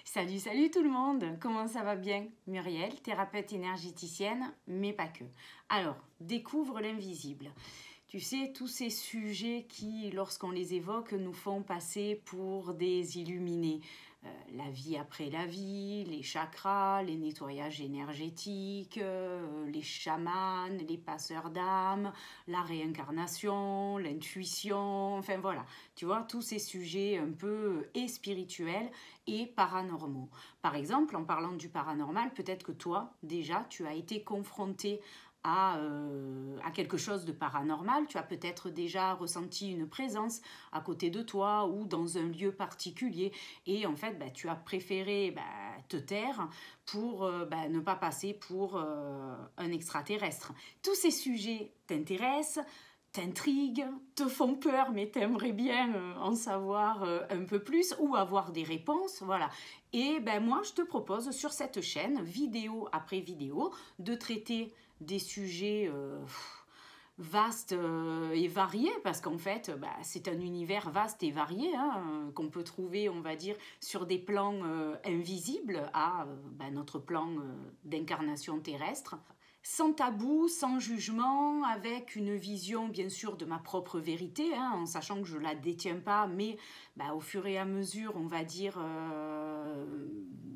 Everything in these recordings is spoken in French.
Salut, salut tout le monde, comment ça va bien? Muriel, thérapeute énergéticienne, mais pas que. Alors, découvre l'invisible. Tu sais, tous ces sujets qui, lorsqu'on les évoque, nous font passer pour des illuminés. La vie après la vie, les chakras, les nettoyages énergétiques, les chamans, les passeurs d'âme, la réincarnation, l'intuition, enfin voilà. Tu vois, tous ces sujets un peu et spirituels et paranormaux. Par exemple, en parlant du paranormal, peut-être que toi, déjà, tu as été confronté à quelque chose de paranormal. Tu as peut-être déjà ressenti une présence à côté de toi ou dans un lieu particulier et en fait tu as préféré te taire pour ne pas passer pour un extraterrestre. Tous ces sujets t'intéressent, t'intriguent, te font peur, mais t'aimerais bien en savoir un peu plus ou avoir des réponses, voilà. Et moi, je te propose sur cette chaîne, vidéo après vidéo, de traiter des sujets vastes et variés, parce qu'en fait, c'est un univers vaste et varié qu'on peut trouver, on va dire, sur des plans invisibles à notre plan d'incarnation terrestre. Sans tabou, sans jugement, avec une vision bien sûr de ma propre vérité, en sachant que je ne la détiens pas, mais au fur et à mesure, on va dire,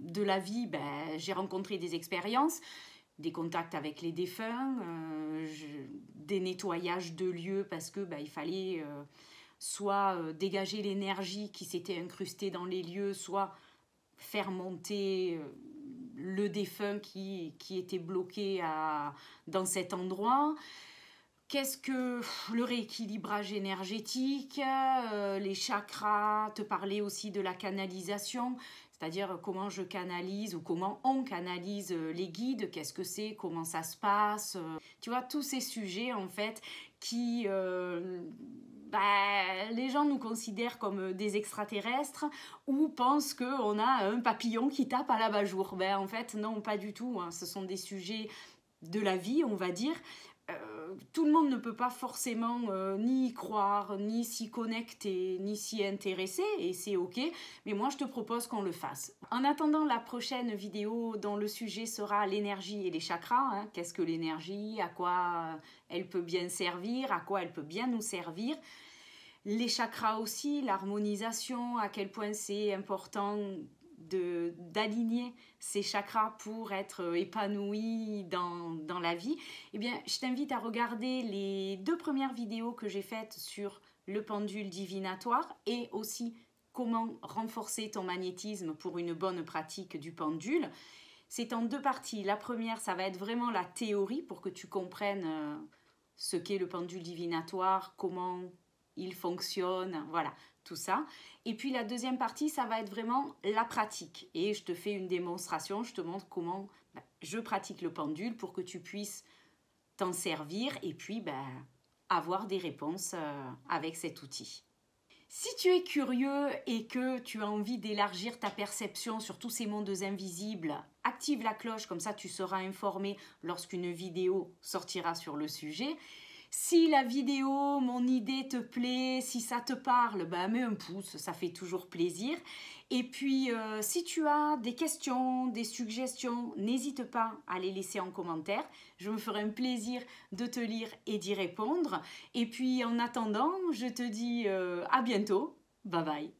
de la vie, j'ai rencontré des expériences, des contacts avec les défunts, des nettoyages de lieux parce que il fallait soit dégager l'énergie qui s'était incrustée dans les lieux, soit faire monter le défunt qui était bloqué dans cet endroit. Qu'est-ce que le rééquilibrage énergétique, les chakras, te parler aussi de la canalisation, c'est-à-dire comment je canalise ou comment on canalise les guides, qu'est-ce que c'est, comment ça se passe. Tu vois, tous ces sujets en fait qui... les gens nous considèrent comme des extraterrestres ou pensent qu'on a un papillon qui tape à l'abat-jour. En fait, non, pas du tout. Ce sont des sujets de la vie, on va dire. Tout le monde ne peut pas forcément ni y croire, ni s'y connecter, ni s'y intéresser, et c'est ok, mais moi je te propose qu'on le fasse. En attendant la prochaine vidéo dont le sujet sera l'énergie et les chakras, qu'est-ce que l'énergie, à quoi elle peut bien servir, à quoi elle peut bien nous servir, les chakras aussi, l'harmonisation, à quel point c'est important d'aligner ces chakras pour être épanoui dans la vie, eh bien, je t'invite à regarder les 2 premières vidéos que j'ai faites sur le pendule divinatoire et aussi comment renforcer ton magnétisme pour une bonne pratique du pendule. C'est en 2 parties. La première, ça va être vraiment la théorie pour que tu comprennes ce qu'est le pendule divinatoire, comment il fonctionne, voilà, tout ça. Et puis la deuxième partie, ça va être vraiment la pratique. Et je te fais une démonstration, je te montre comment je pratique le pendule pour que tu puisses t'en servir et puis avoir des réponses avec cet outil. Si tu es curieux et que tu as envie d'élargir ta perception sur tous ces mondes invisibles, active la cloche, comme ça tu seras informé lorsqu'une vidéo sortira sur le sujet. Si la vidéo, mon idée te plaît, si ça te parle, mets un pouce, ça fait toujours plaisir. Et puis, si tu as des questions, des suggestions, n'hésite pas à les laisser en commentaire. Je me ferai un plaisir de te lire et d'y répondre. Et puis, en attendant, je te dis à bientôt. Bye bye.